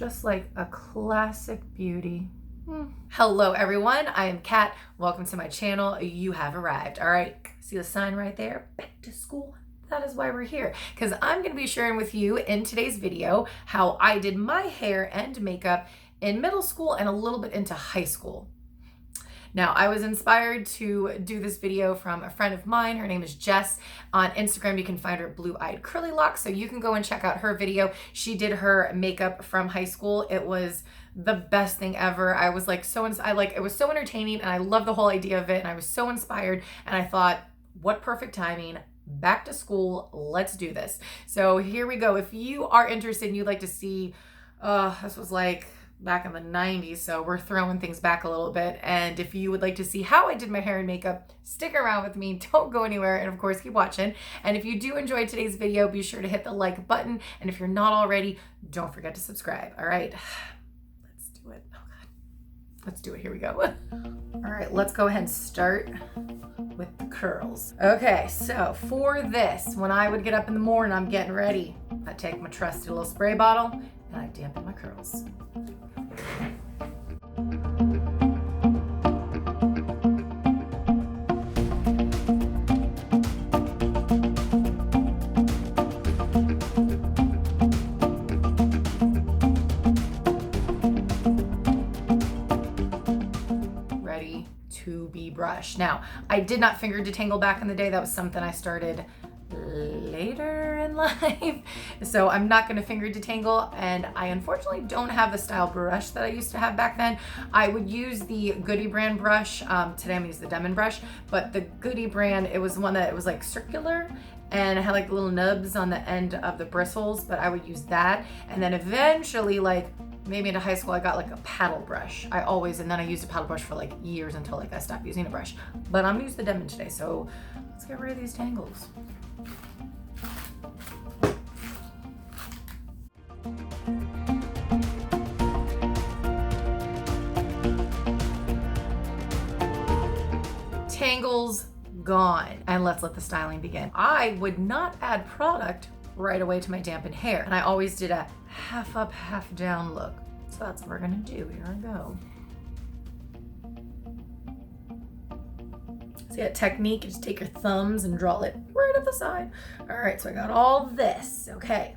just like a classic beauty. Hello everyone, I am Kat. Welcome to my channel. You have arrived. All right, see the sign right there? Back to school. That is why we're here, because I'm going to be sharing with you in today's video how I did my hair and makeup in middle school and a little bit into high school. Now, I was inspired to do this video from a friend of mine. Her name is Jess. On Instagram, you can find her Blue-Eyed Curly Locks, so you can go and check out her video. She did her makeup from high school. It was the best thing ever. I was like it was so entertaining, and I love the whole idea of it, and I was so inspired, and I thought, what perfect timing. Back to school, let's do this. So here we go. If you are interested and you'd like to see, this was like back in the 90s, so we're throwing things back a little bit. And if you would like to see how I did my hair and makeup, stick around with me, don't go anywhere, and of course keep watching. And if you do enjoy today's video, be sure to hit the like button, and if you're not already, don't forget to subscribe. All right, let's do it. Oh God, let's do it. Here we go. All right, let's go ahead and start with the curls. Okay, so for this, when I would get up in the morning, I'm getting ready, I take my trusty little spray bottle and I dampen my curls. Ready to be brushed. Now, I did not finger detangle back in the day. That was something I started later in life. So I'm not going to finger detangle, and I unfortunately don't have the style brush that I used to have back then. I would use the Goody brand brush. Today I'm going to use the Denman Brush, but the Goody brand, it was one that it was like circular and it had like little nubs on the end of the bristles, but I would use that. And then eventually, like maybe into high school, I got like a paddle brush. And then I used a paddle brush for like years until like I stopped using a brush. But I'm gonna use the Denman today, so let's get rid of these tangles. Tangles gone, and let's let the styling begin. I would not add product right away to my dampened hair, and I always did a half up, half down look. So that's what we're gonna do. Here I go. See that technique? You just take your thumbs and draw it right up the side. All right, so I got all this. Okay,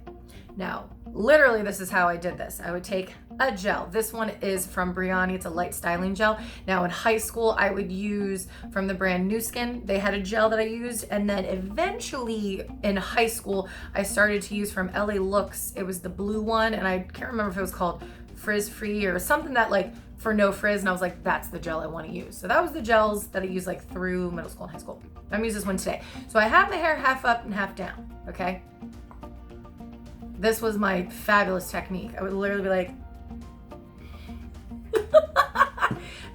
now literally this is how I did this. I would take a gel. This one is from Breahni. It's a light styling gel. Now in high school, I would use from the brand New Skin. They had a gel that I used, and then eventually in high school, I started to use from LA Looks. It was the blue one, and I can't remember if it was called Frizz Free or something that like for no frizz, and I was like, that's the gel I want to use. So that was the gels that I used like through middle school and high school. I'm gonna use this one today. So I have my hair half up and half down, okay? This was my fabulous technique. I would literally be like,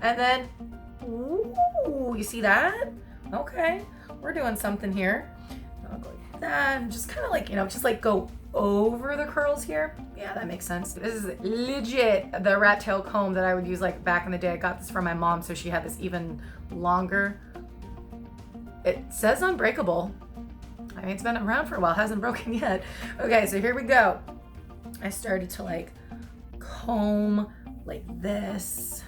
and then, ooh, you see that? Okay, we're doing something here. I'll go like that, and just kind of like, just like go over the curls here. Yeah, that makes sense. This is legit the rat tail comb that I would use like back in the day. I got this from my mom, so she had this even longer. It says unbreakable. I mean, it's been around for a while, hasn't broken yet. Okay, so here we go. I started to like comb like this.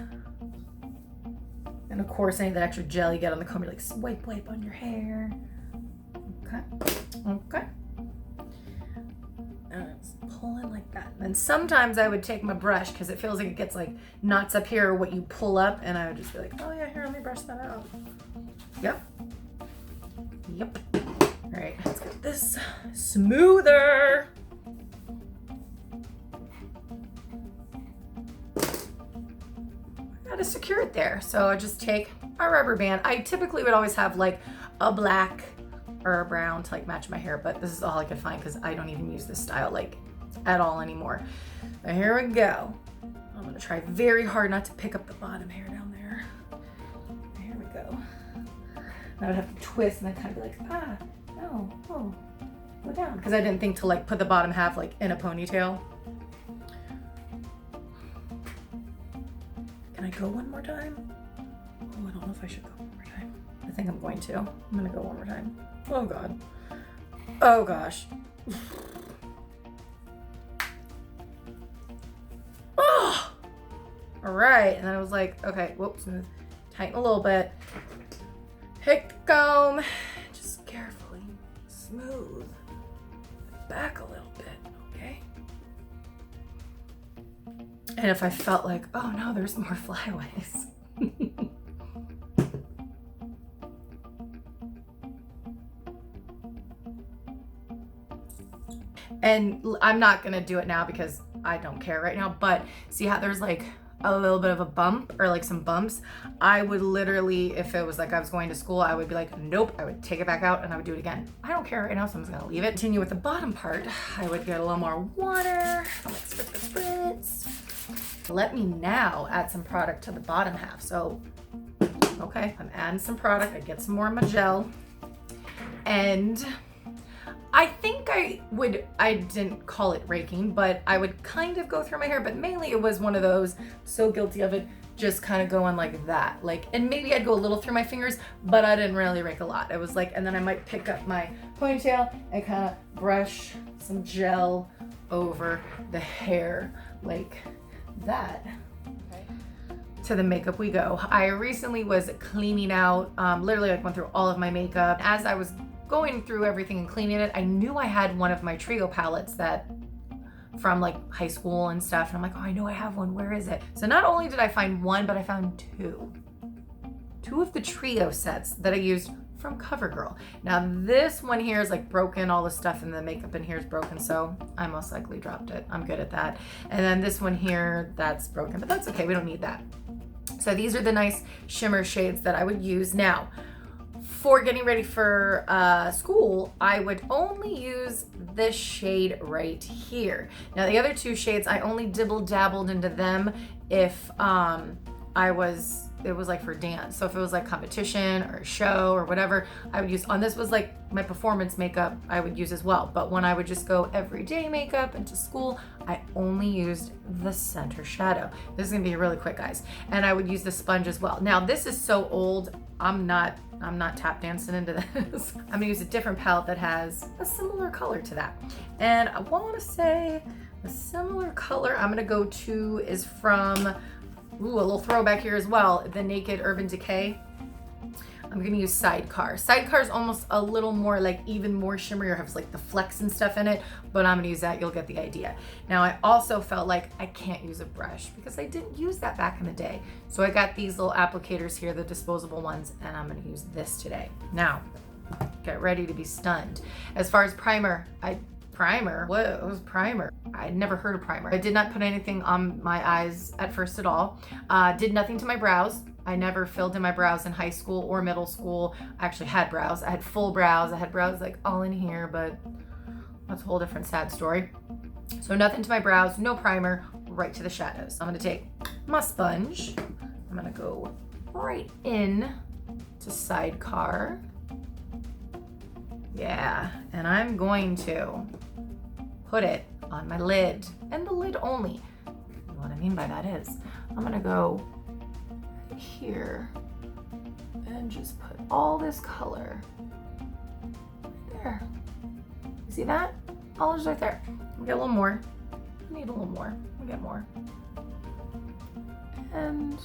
And of course, any of that extra gel you get on the comb, you like swipe on your hair. Okay. And it's pulling like that. And sometimes I would take my brush because it feels like it gets like knots up here, what you pull up, and I would just be like, oh yeah, here, let me brush that out. Yep. All right, let's get this smoother. I gotta secure it there. So I just take a rubber band. I typically would always have like a black or a brown to like match my hair, but this is all I could find because I don't even use this style like at all anymore. But here we go. I'm gonna try very hard not to pick up the bottom hair down there. Here we go. I would have to twist and then kind of be like, no, oh, go down. Because I didn't think to like put the bottom half like in a ponytail. Can I go one more time? Oh, I don't know if I should go one more time. I think I'm going to. I'm gonna go one more time. Oh God. Oh gosh. All right, and then I was like, okay, whoops, smooth. Tighten a little bit. Pick the comb, just carefully smooth back a little bit, okay? And if I felt like, oh no, there's more flyaways. And I'm not gonna do it now because I don't care right now, but see how there's like a little bit of a bump or like some bumps? I would literally, if it was like I was going to school, I would be like, nope, I would take it back out and I would do it again. I don't care right now, so I'm just gonna leave it. Continue with the bottom part. I would get a little more water, like spritz. Let me now add some product to the bottom half. So, okay, I'm adding some product. I get some more of my gel. And I think I didn't call it raking, but I would kind of go through my hair, but mainly it was one of those, so guilty of it, just kind of going like that. Like, and maybe I'd go a little through my fingers, but I didn't really rake a lot. It was like, and then I might pick up my ponytail and kind of brush some gel over the hair like that. To the makeup we go. I recently was cleaning out, literally like went through all of my makeup. As I was going through everything and cleaning it, I knew I had one of my trio palettes that from like high school and stuff. And I'm like, oh, I know I have one. Where is it? So not only did I find one, but I found two of the trio sets that I used from Covergirl. Now this one here is like broken. All the stuff in the makeup in here is broken. So I most likely dropped it. I'm good at that. And then this one here, that's broken, but that's okay. We don't need that. So these are the nice shimmer shades that I would use. Now, for getting ready for school, I would only use this shade right here. Now the other two shades, I only dibble-dabbled into them if it was like for dance. So if it was like competition or a show or whatever, I would use, on this was like my performance makeup I would use as well. But when I would just go everyday makeup into school, I only used the center shadow. This is gonna be really quick, guys. And I would use the sponge as well. Now this is so old, I'm not tap dancing into this. I'm gonna use a different palette that has a similar color to that. And I wanna say a similar color I'm gonna go to is from, ooh, a little throwback here as well, the Naked Urban Decay. I'm gonna use Sidecar. Sidecar is almost a little more like even more shimmery, or has like the flecks and stuff in it, but I'm gonna use that, you'll get the idea. Now I also felt like I can't use a brush because I didn't use that back in the day. So I got these little applicators here, the disposable ones, and I'm gonna use this today. Now, get ready to be stunned. As far as primer, what was primer? I'd never heard of primer. I did not put anything on my eyes at first at all. Did nothing to my brows. I never filled in my brows in high school or middle school. I actually had brows. I had full brows. I had brows like all in here, but that's a whole different sad story. So nothing to my brows, no primer, right to the shadows. I'm gonna take my sponge. I'm gonna go right in to Sidecar. Yeah, and I'm going to put it on my lid, and the lid only. What I mean by that is, I'm gonna go right here and just put all this color right there. You see that? All is right there. We'll get a little more. I need a little more. We'll get more. And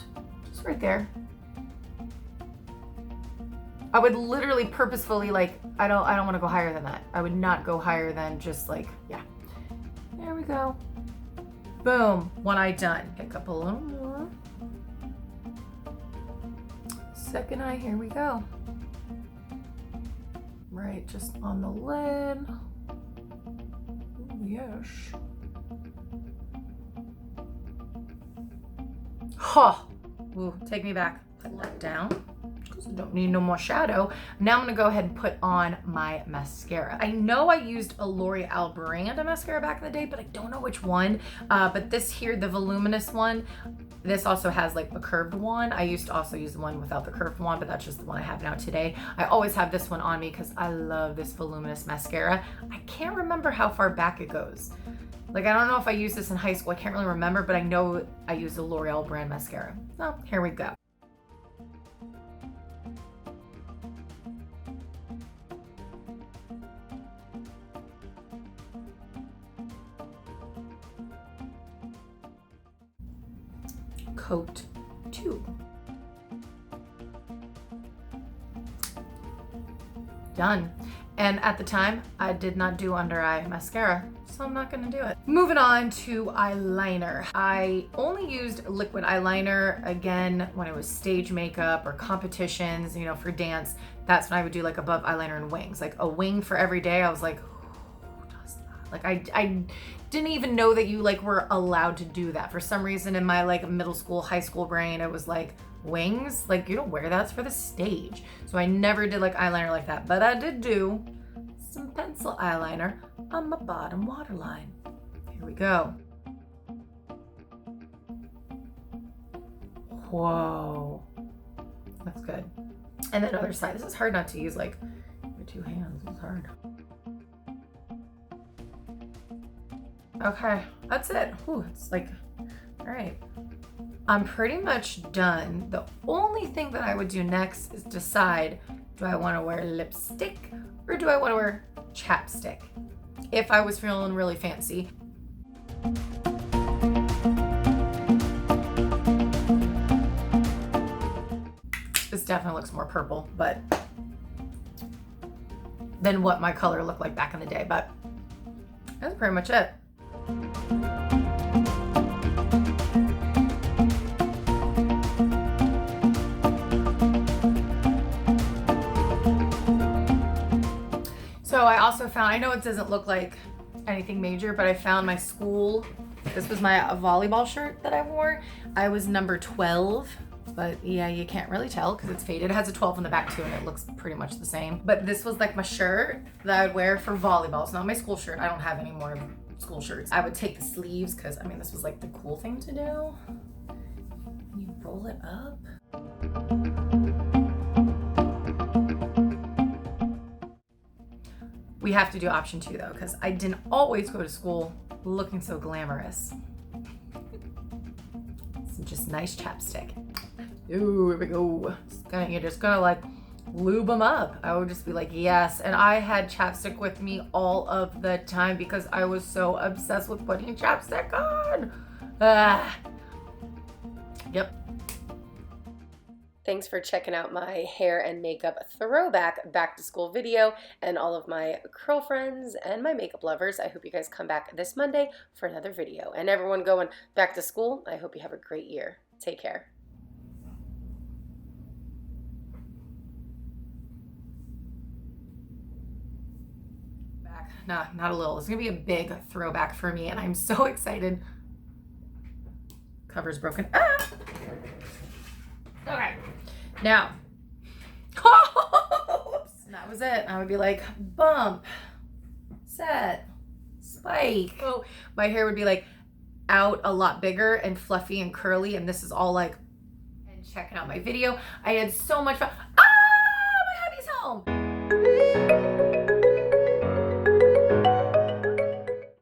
just right there. I would literally purposefully, like, I don't want to go higher than that. I would not go higher than just like, yeah. There we go. Boom, one eye done. Pick up a little more. Second eye, here we go. Right, just on the lid. Ooh, yes. Ha! Ooh, take me back. Put that down. I don't need no more shadow. Now I'm gonna go ahead and put on my mascara. I know I used a L'Oreal brand of mascara back in the day, but I don't know which one. But this here, the Voluminous one, this also has like a curved one. I used to also use the one without the curved one, but that's just the one I have now today. I always have this one on me because I love this Voluminous mascara. I can't remember how far back it goes. Like, I don't know if I used this in high school. I can't really remember, but I know I used a L'Oreal brand mascara. So here we go. coat too. Done. And at the time, I did not do under eye mascara, so I'm not gonna do it. Moving on to eyeliner. I only used liquid eyeliner, again, when it was stage makeup or competitions, you know, for dance. That's when I would do like above eyeliner and wings. Like a wing for every day, I was like, who does that? Like I didn't even know that you like were allowed to do that. For some reason in my like middle school, high school brain, it was like, wings? Like you don't wear that, it's for the stage. So I never did like eyeliner like that, but I did do some pencil eyeliner on my bottom waterline. Here we go. Whoa, that's good. And then other side, this is hard not to use like your two hands, it's hard. Okay, that's it. Ooh, it's like, all right. I'm pretty much done. The only thing that I would do next is decide, do I want to wear lipstick or do I want to wear chapstick? If I was feeling really fancy. This definitely looks more purple, but than what my color looked like back in the day, but that's pretty much it. So I also found, I know it doesn't look like anything major, but I found my school, this was my volleyball shirt that I wore. I was number 12, but yeah, you can't really tell because it's faded. It has a 12 on the back too, and it looks pretty much the same. But this was like my shirt that I would wear for volleyball. It's not my school shirt. I don't have any more school shirts. I would take the sleeves because, I mean, this was like the cool thing to do. You roll it up. We have to do option 2 though, because I didn't always go to school looking so glamorous. Some just nice chapstick. Ooh, here we go. You're just gonna like lube them up. I would just be like, yes. And I had chapstick with me all of the time because I was so obsessed with putting chapstick on. Yep. Thanks for checking out my hair and makeup throwback back to school video and all of my curl friends and my makeup lovers. I hope you guys come back this Monday for another video. And everyone going back to school, I hope you have a great year. Take care. Back. Nah, not a little. It's gonna be a big throwback for me and I'm so excited. Cover's broken. Ah! Okay. Now, that was it. I would be like, bump, set, spike. Oh, my hair would be like out a lot bigger and fluffy and curly. And this is all like, and checking out my video. I had so much fun. Ah, my hubby's home.